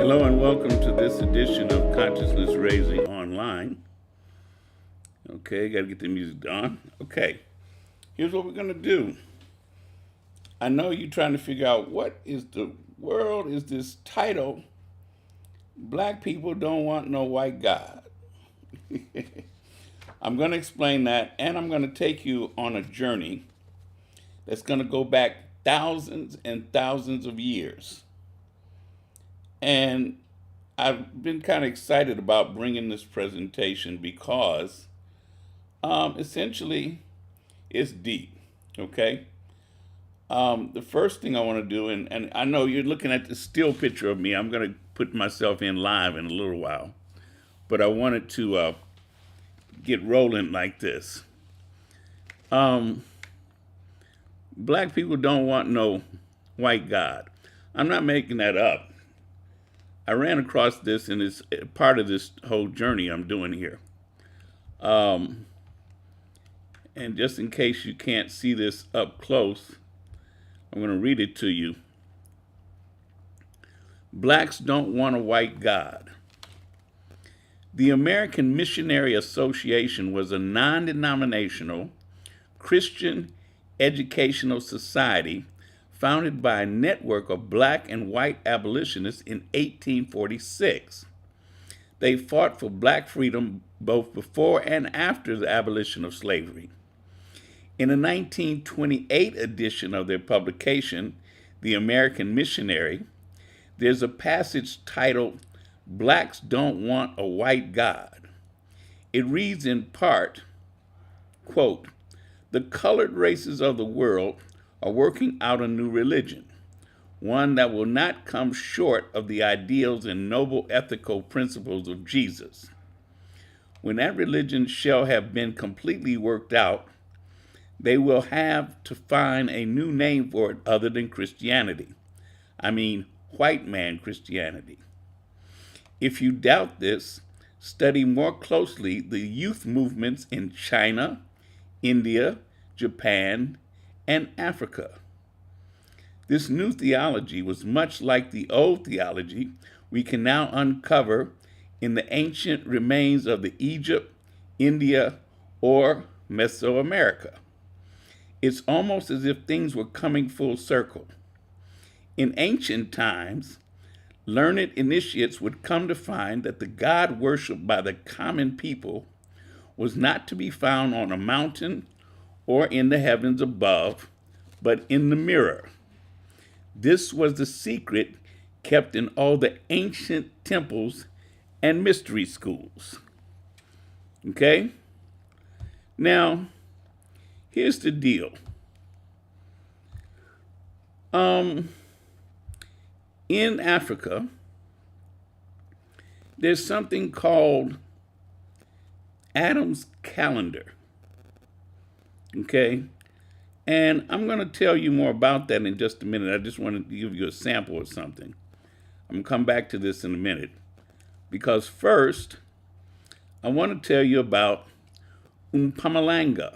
Hello and welcome to this edition of Consciousness Raising Online. Okay, got to get the music on. Okay, here's what we're going to do. I know you're trying to figure out what is the world is this title, Black People Don't Want No White God. I'm going to explain that, and I'm going to take you on a journey that's going to go back thousands and thousands of years. And I've been kind of excited about bringing this presentation because essentially it's deep, okay? The first thing I want to do, and I know you're looking at the still picture of me. I'm going to put myself in live in a little while, but I wanted to get rolling like this. Black people don't want no white God. I'm not making that up. I ran across this, and it's part of this whole journey I'm doing here. And just in case you can't see this up close, I'm going to read it to you. Blacks don't want a white God. The American Missionary Association was a non-denominational Christian educational society founded by a network of black and white abolitionists in 1846. They fought for black freedom both before and after the abolition of slavery. In a 1928 edition of their publication, The American Missionary, there's a passage titled, Blacks Don't Want a White God. It reads in part, quote, the colored races of the world are working out a new religion, one that will not come short of the ideals and noble ethical principles of Jesus. When that religion shall have been completely worked out, they will have to find a new name for it other than Christianity. I mean, white man Christianity. If you doubt this, study more closely the youth movements in China, India, Japan, and Africa. This new theology was much like the old theology we can now uncover in the ancient remains of the Egypt, India, or Mesoamerica. It's almost as if things were coming full circle. In ancient times, learned initiates would come to find that the God worshipped by the common people was not to be found on a mountain or in the heavens above, but in the mirror. This was the secret kept in all the ancient temples and mystery schools. Okay? Now, here's the deal. In Africa, there's something called Adam's calendar. Okay? And I'm going to tell you more about that in just a minute. I just want to give you a sample of something. I'm going to come back to this in a minute. Because first, I want to tell you about Mpumalanga.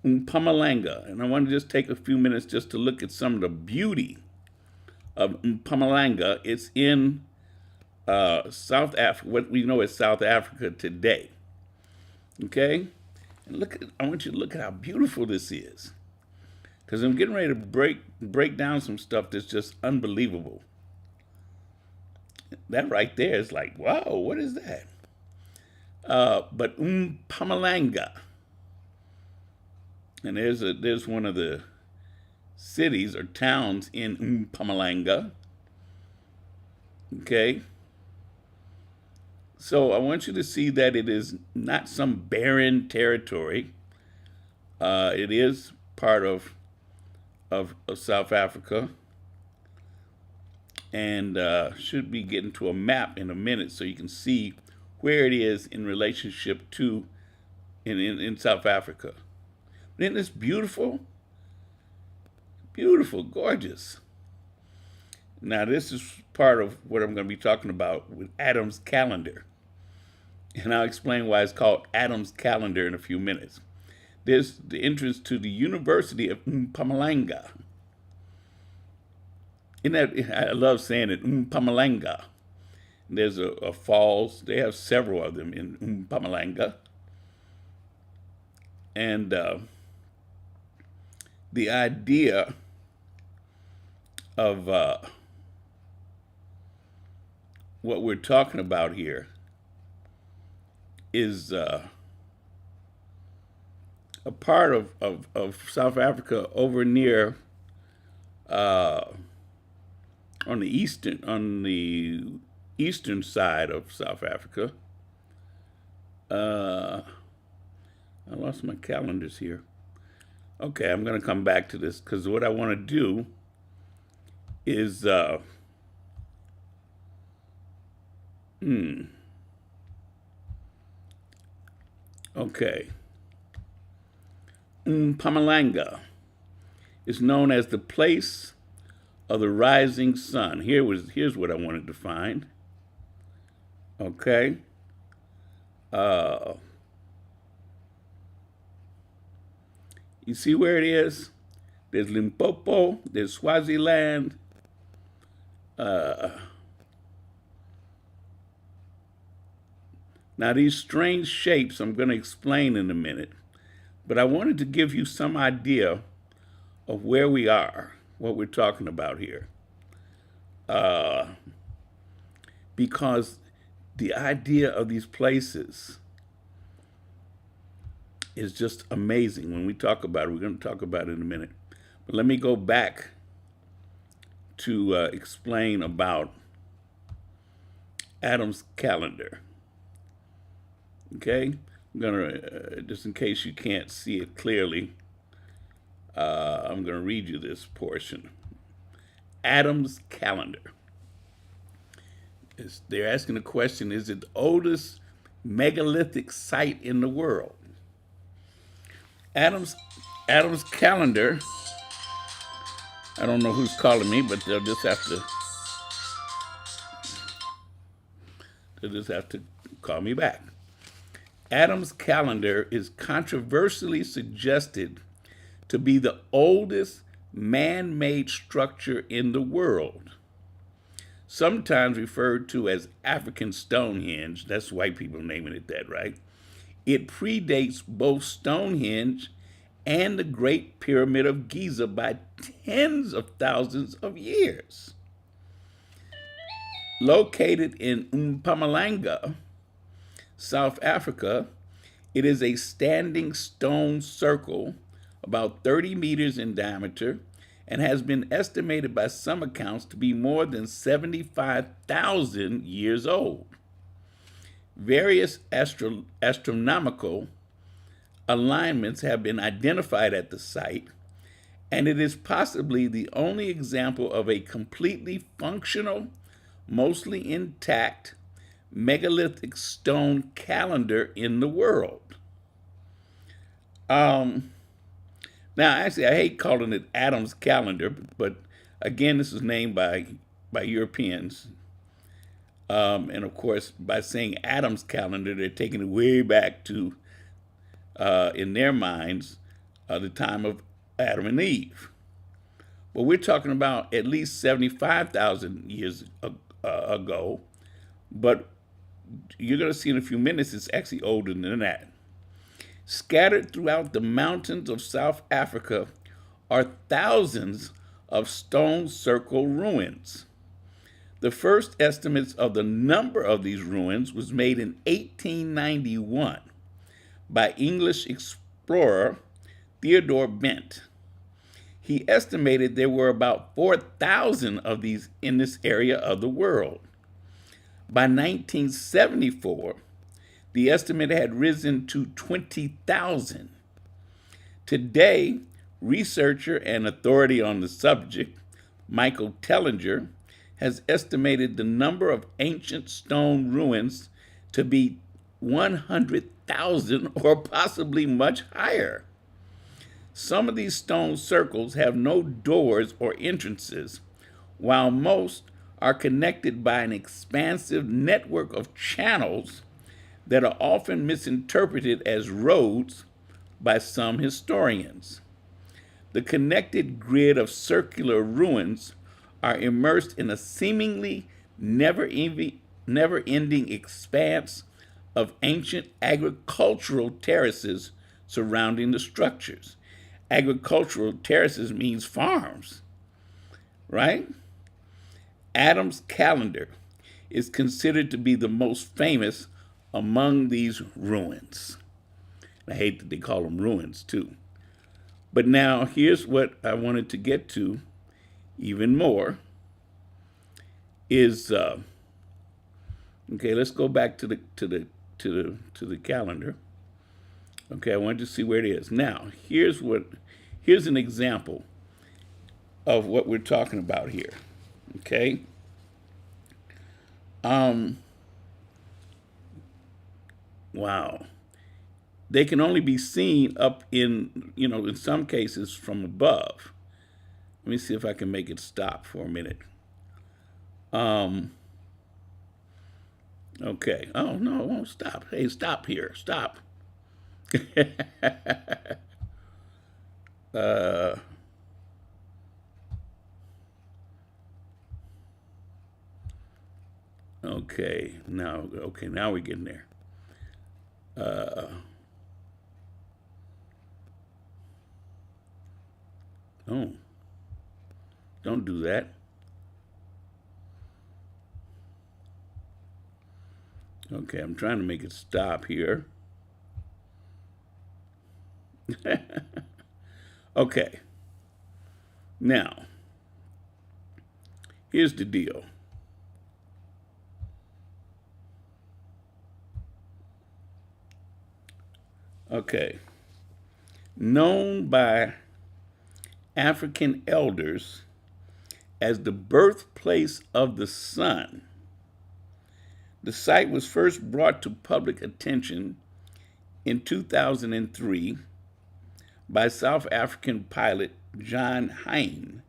Mpumalanga. And I want to just take a few minutes just to look at some of the beauty of Mpumalanga. It's in South Africa, what we know as South Africa today. Okay? And I want you to look at how beautiful this is. Because I'm getting ready to break down some stuff that's just unbelievable. That right there is like, wow, what is that? But Mpumalanga. And there's one of the cities or towns in Mpumalanga. Okay? So I want you to see that it is not some barren territory. It is part of South Africa. And should be getting to a map in a minute so you can see where it is in relationship to in South Africa. Isn't this beautiful? Beautiful, gorgeous. Now this is part of what I'm going to be talking about with Adam's calendar. And I'll explain why it's called Adam's calendar in a few minutes. There's the entrance to the University of Mpumalanga. In that, I love saying it, Mpumalanga. There's a falls. They have several of them in Mpumalanga. And the idea of what we're talking about here is a part of South Africa over near on the eastern side of South Africa. I lost my calendars here. Okay, I'm going to come back to this because what I want to do is okay. Mpumalanga is known as the place of the rising sun. Here's what I wanted to find. Okay. You see where it is? There's Limpopo, there's Swaziland. Now these strange shapes I'm going to explain in a minute, but I wanted to give you some idea of where we are, what we're talking about here. Because the idea of these places is just amazing. When we talk about it, we're going to talk about it in a minute. But let me go back to explain about Adam's calendar. Okay? I'm going to, just in case you can't see it clearly, I'm going to read you this portion. Adam's calendar. They're asking the question, is it the oldest megalithic site in the world? Adam's calendar, I don't know who's calling me, but they'll just have to call me back. Adam's calendar is controversially suggested to be the oldest man-made structure in the world. Sometimes referred to as African Stonehenge, that's white people naming it that, right? It predates both Stonehenge and the Great Pyramid of Giza by tens of thousands of years. Located in Mpumalanga, South Africa, it is a standing stone circle about 30 meters in diameter and has been estimated by some accounts to be more than 75,000 years old. Various astronomical alignments have been identified at the site, and it is possibly the only example of a completely functional, mostly intact, megalithic stone calendar in the world. Now, actually, I hate calling it Adam's calendar, but again, this was named by Europeans. And of course, by saying Adam's calendar, they're taking it way back to, in their minds, the time of Adam and Eve. But we're talking about at least 75,000 years ago. But you're going to see in a few minutes, it's actually older than that. Scattered throughout the mountains of South Africa are thousands of stone circle ruins. The first estimates of the number of these ruins was made in 1891 by English explorer Theodore Bent. He estimated there were about 4,000 of these in this area of the world. By 1974, the estimate had risen to 20,000. Today, researcher and authority on the subject, Michael Tellinger, has estimated the number of ancient stone ruins to be 100,000 or possibly much higher. Some of these stone circles have no doors or entrances, while most are connected by an expansive network of channels that are often misinterpreted as roads by some historians. The connected grid of circular ruins are immersed in a seemingly never-ending expanse of ancient agricultural terraces surrounding the structures. Agricultural terraces means farms, right? Adam's calendar is considered to be the most famous among these ruins. I hate that they call them ruins too. But now here's what I wanted to get to even more is okay, let's go back to the calendar. Okay, I wanted to see where it is. Now, here's an example of what we're talking about here. Okay? Wow. They can only be seen up in some cases from above. Let me see if I can make it stop for a minute. Okay. Oh, no, it won't stop. Hey, stop here. Stop. Okay. Now we're getting there. Oh, don't do that. Okay, I'm trying to make it stop here. Okay. Now, here's the deal. Okay. Known by African elders as the birthplace of the sun, the site was first brought to public attention in 2003 by South African pilot Johann Hein.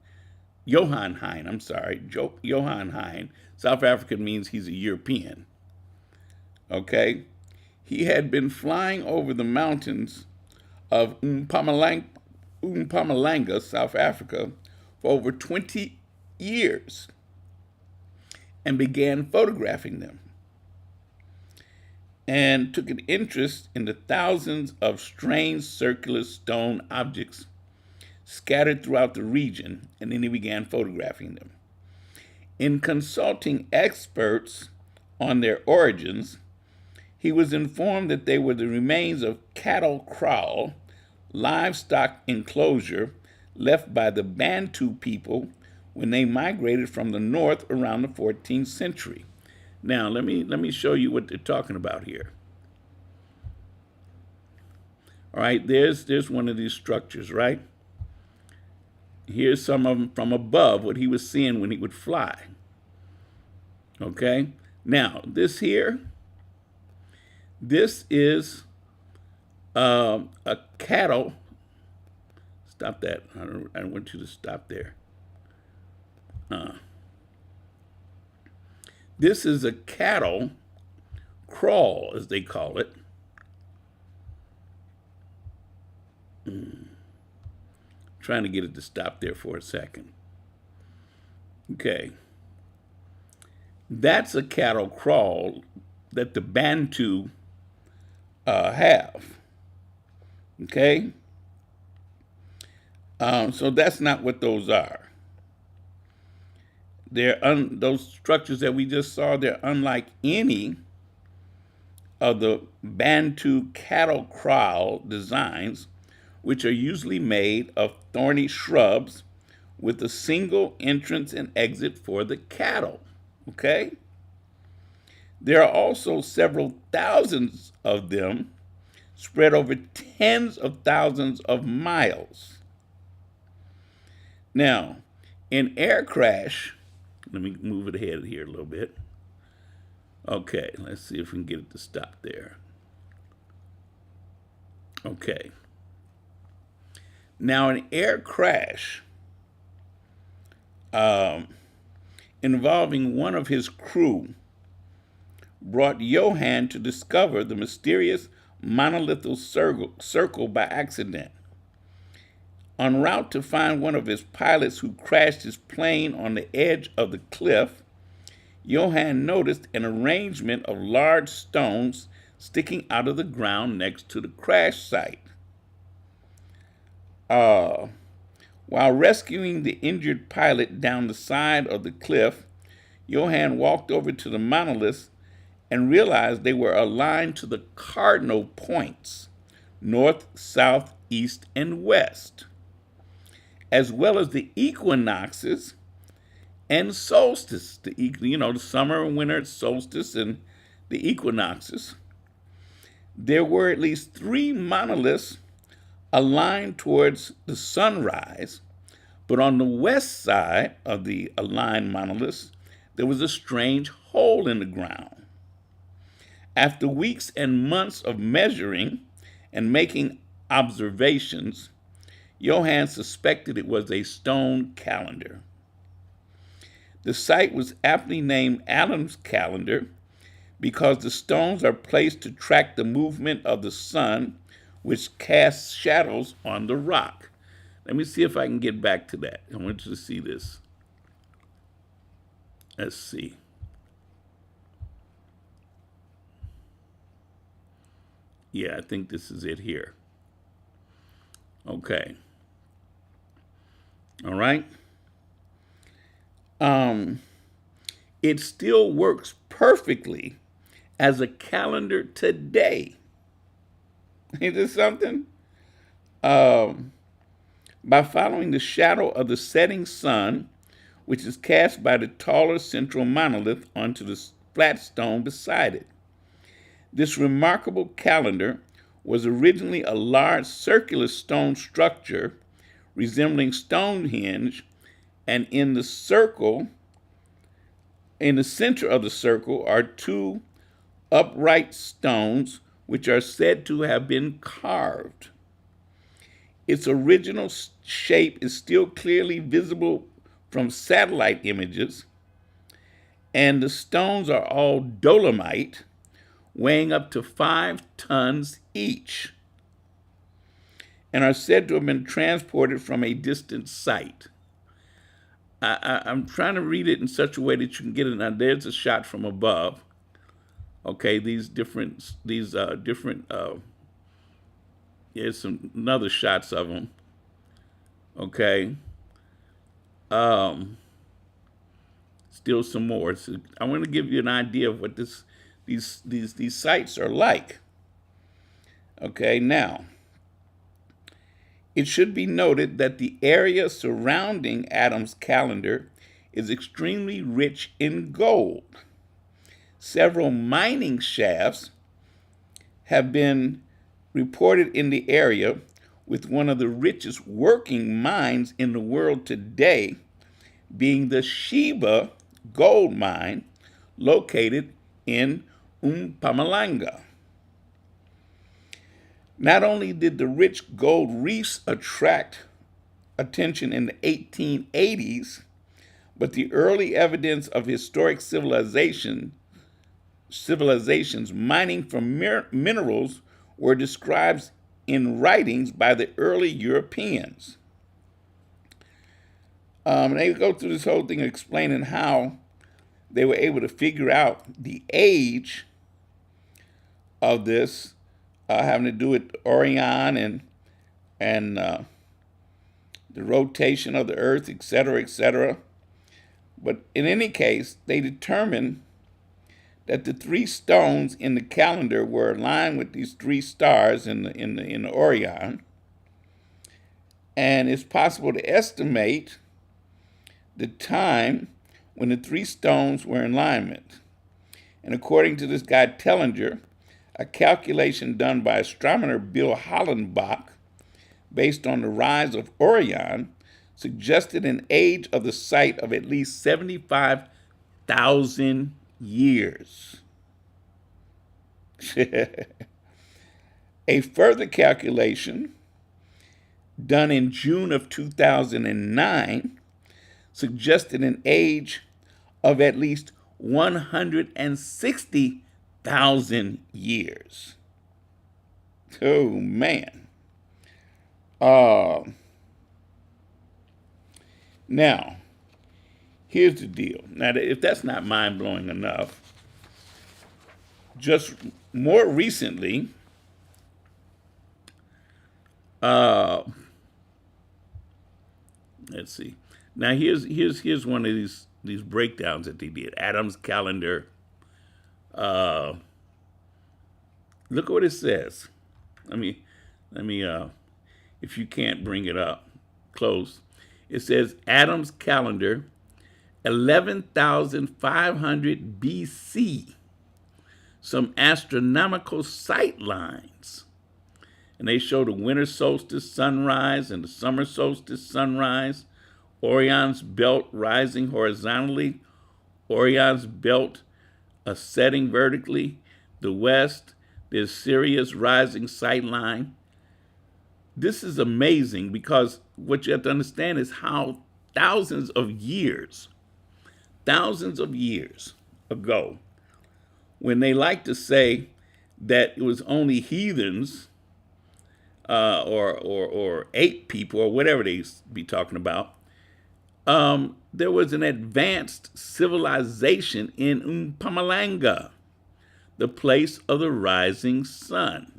Johann Hein. South African means he's a European. Okay? He had been flying over the mountains of Mpumalanga, South Africa, for over 20 years and began photographing them, and took an interest in the thousands of strange circular stone objects scattered throughout the region, and then he began photographing them. In consulting experts on their origins, he was informed that they were the remains of cattle kraal, livestock enclosure left by the Bantu people when they migrated from the north around the 14th century. Now, let me show you what they're talking about here. All right, there's one of these structures, right? Here's some of them from above, what he was seeing when he would fly. Okay? Now, this here, this is a cattle. Stop that. I don't want you to stop there. This is a cattle kraal, as they call it. Trying to get it to stop there for a second. Okay. That's a cattle kraal that the Bantu have. Okay? So that's not what those are. Those structures that we just saw, they're unlike any of the Bantu cattle kraal designs, which are usually made of thorny shrubs with a single entrance and exit for the cattle. Okay? There are also several thousands of them spread over tens of thousands of miles. Now, in air crash, let me move it ahead here a little bit. Okay, let's see if we can get it to stop there. Okay. Now, an air crash involving one of his crew brought Johann to discover the mysterious monolithic circle by accident. En route to find one of his pilots who crashed his plane on the edge of the cliff, Johann noticed an arrangement of large stones sticking out of the ground next to the crash site. While rescuing the injured pilot down the side of the cliff, Johann walked over to the monoliths and realized they were aligned to the cardinal points, north, south, east, and west, as well as the equinoxes and solstice, the summer and winter solstice and the equinoxes. There were at least 3 monoliths aligned towards the sunrise, but on the west side of the aligned monoliths, there was a strange hole in the ground. After weeks and months of measuring and making observations, Johann suspected it was a stone calendar. The site was aptly named Adam's calendar because the stones are placed to track the movement of the sun, which casts shadows on the rock. Let me see if I can get back to that. I want you to see this. Let's see. Yeah, I think this is it here. Okay. All right. It still works perfectly as a calendar today. Is this something? By following the shadow of the setting sun, which is cast by the taller central monolith onto the flat stone beside it. This remarkable calendar was originally a large circular stone structure resembling Stonehenge, and in the center of the circle are 2 upright stones which are said to have been carved. Its original shape is still clearly visible from satellite images, and the stones are all dolomite, weighing up to 5 tons each, and are said to have been transported from a distant site. I'm trying to read it in such a way that you can get it. Now, there's a shot from above. Okay, here's some another shots of them. Okay. Still some more. So I want to give you an idea of what these sites are like. Okay, now it should be noted that the area surrounding Adam's calendar is extremely rich in gold. Several mining shafts have been reported in the area, with one of the richest working mines in the world today being the Sheba gold mine located in Mpumalanga. Not only did the rich gold reefs attract attention in the 1880s, but the early evidence of historic civilizations mining for minerals were described in writings by the early Europeans. They go through this whole thing explaining how they were able to figure out the age of this, having to do with Orion and the rotation of the Earth, etc., etc. But in any case, they determined that the 3 stones in the calendar were aligned with these 3 stars in the Orion, and it's possible to estimate the time when the 3 stones were in alignment. And according to this guy Tellinger, a calculation done by astronomer Bill Hollenbach, based on the rise of Orion, suggested an age of the site of at least 75,000 years. A further calculation done in June of 2009 suggested an age of at least 160,000 years. Oh, man. Now, here's the deal. Now, if that's not mind-blowing enough, just more recently, let's see. Now, here's one of these breakdowns that they did. Adam's calendar. Look at what it says. Let me. If you can't bring it up close, it says Adam's calendar, 11,500 BC. Some astronomical sight lines. And they show the winter solstice sunrise and the summer solstice sunrise, Orion's belt rising horizontally, Orion's belt setting vertically, the west, there's Sirius rising sight line. This is amazing because what you have to understand is how thousands of years ago, when they like to say that it was only heathens or ape people or whatever they be talking about, there was an advanced civilization in Mpumalanga, the place of the rising sun.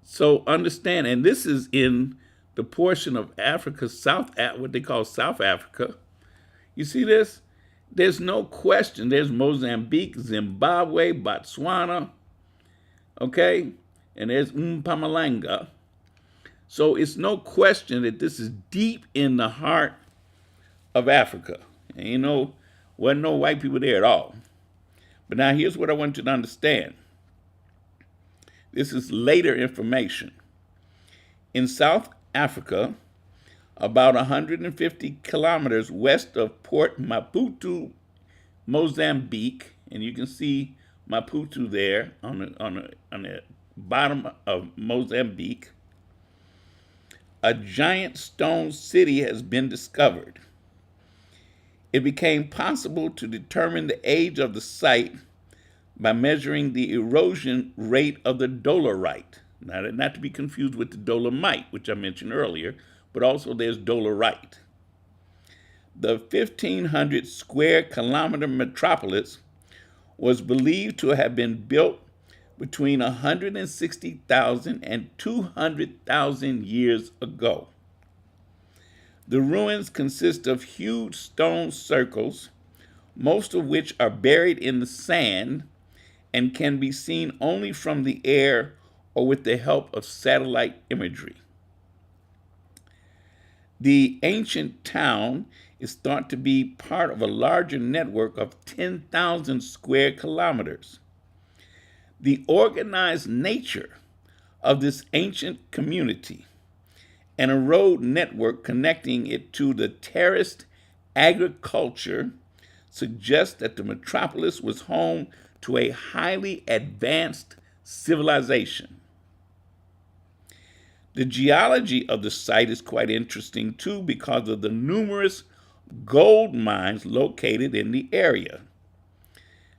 So understand, and this is in the portion of Africa, what they call South Africa. You see this? There's no question. There's Mozambique, Zimbabwe, Botswana, okay? And there's Mpumalanga. So it's no question that this is deep in the heart of Africa. And wasn't no white people there at all. But now here's what I want you to understand. This is later information. In South Africa, about 150 kilometers west of Port Maputo, Mozambique, and you can see Maputo there on the bottom of Mozambique, a giant stone city has been discovered. It became possible to determine the age of the site by measuring the erosion rate of the dolerite. Now, not to be confused with the dolomite, which I mentioned earlier, but also there's dolerite. The 1,500 square kilometer metropolis was believed to have been built between 160,000 and 200,000 years ago. The ruins consist of huge stone circles, most of which are buried in the sand and can be seen only from the air or with the help of satellite imagery. The ancient town is thought to be part of a larger network of 10,000 square kilometers. The organized nature of this ancient community and a road network connecting it to the terraced agriculture suggests that the metropolis was home to a highly advanced civilization. The geology of the site is quite interesting too because of the numerous gold mines located in the area.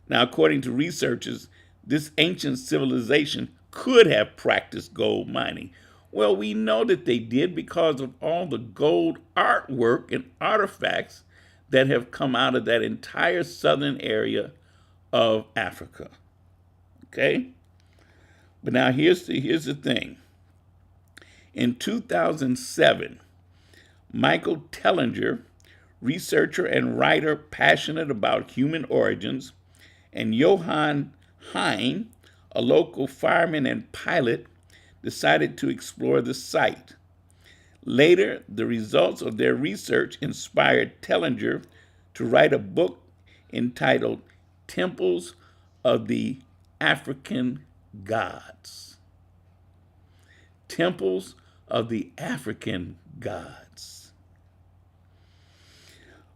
Now, according to researchers, this ancient civilization could have practiced gold mining. Well, we know that they did because of all the gold artwork and artifacts that have come out of that entire southern area of Africa. Okay? But now here's the thing. In 2007, Michael Tellinger, researcher and writer passionate about human origins, and Johann Hein, a local fireman and pilot, decided to explore the site. Later, the results of their research inspired Tellinger to write a book entitled Temples of the African Gods. Temples of the African Gods.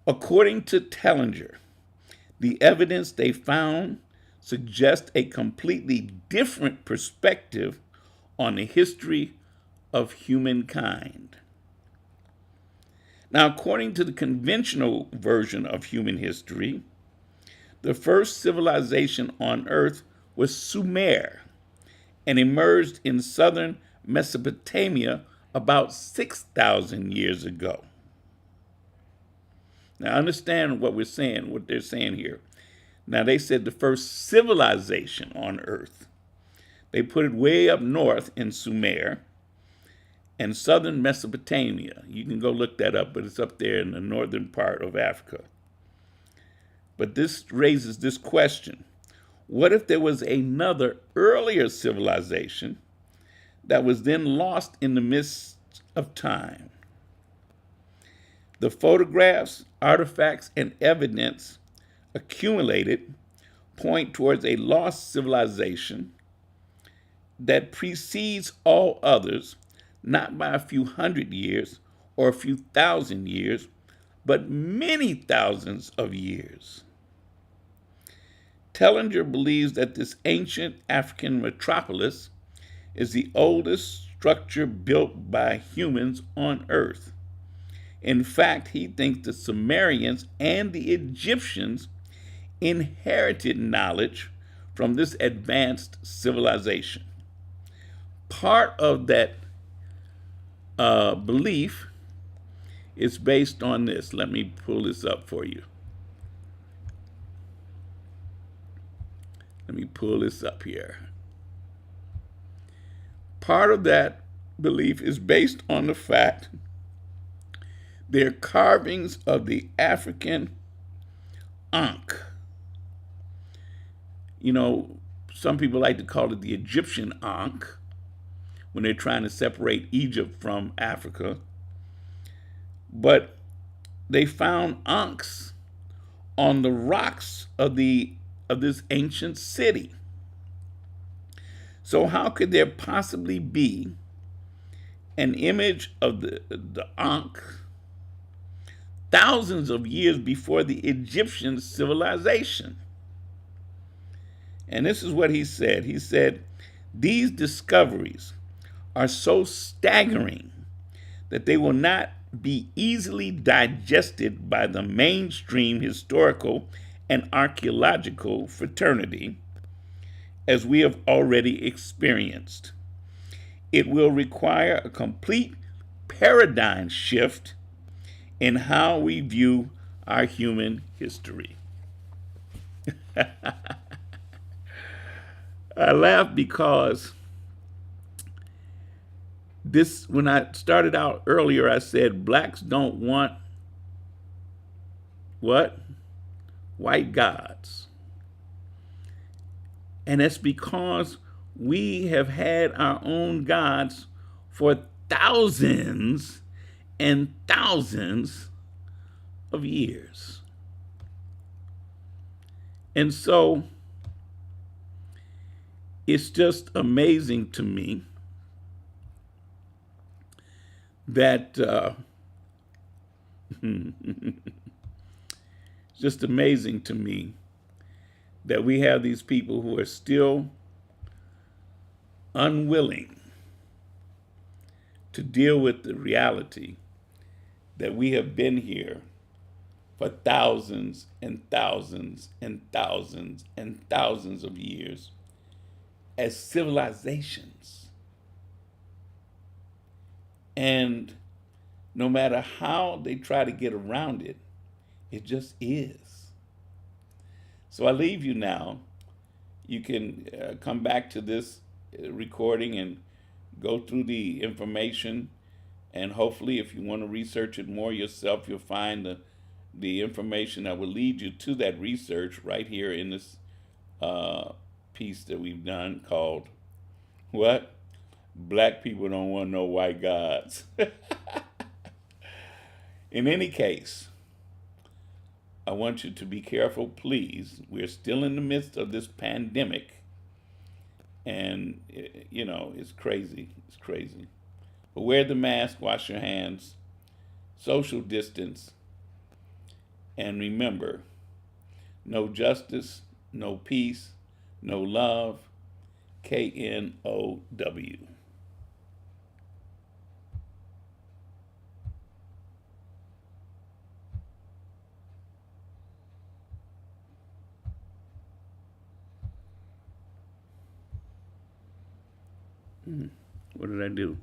According to Tellinger, the evidence they found suggests a completely different perspective on the history of humankind. Now, according to the conventional version of human history, the first civilization on Earth was Sumer and emerged in southern Mesopotamia about 6,000 years ago. Now, understand what we're saying, what they're saying here. Now, they said the first civilization on Earth, they put it way up north in Sumer and southern Mesopotamia. You can go look that up, but it's up there in the northern part of Africa. But this raises this question. What if there was another earlier civilization that was then lost in the midst of time? The photographs, artifacts, and evidence accumulated point towards a lost civilization that precedes all others, not by a few hundred years or a few thousand years, but many thousands of years. Tellinger believes that this ancient African metropolis is the oldest structure built by humans on Earth. In fact, he thinks the Sumerians and the Egyptians inherited knowledge from this advanced civilization. Part of that belief is based on this. Let me pull this up for you. Let me pull this up here. Part of that belief is based on the fact they're carvings of the African Ankh. You know, some people like to call it the Egyptian Ankh when they're trying to separate Egypt from Africa. But they found Ankhs on the rocks of this ancient city. So how could there possibly be an image of the Ankh thousands of years before the Egyptian civilization? And this is what he said. He said, these discoveries are so staggering that they will not be easily digested by the mainstream historical and archaeological fraternity, as we have already experienced. It will require a complete paradigm shift in how we view our human history. I laugh because when I started out earlier, I said blacks don't want what? White gods. And it's because we have had our own gods for thousands and thousands of years. And so it's just amazing to me that it's just amazing to me that we have these people who are still unwilling to deal with the reality that we have been here for thousands and thousands and thousands and thousands of years as civilizations. And no matter how they try to get around it, it just is. So I leave you now. You can come back to this recording and go through the information. And hopefully, if you want to research it more yourself, you'll find the information that will lead you to that research right here in this piece that we've done called, what? Black people don't want no white gods. In any case, I want you to be careful, please. We're still in the midst of this pandemic. And, you know, it's crazy. It's crazy. But wear the mask, wash your hands, social distance, and remember, no justice, no peace, no love, KNOW. What did I do?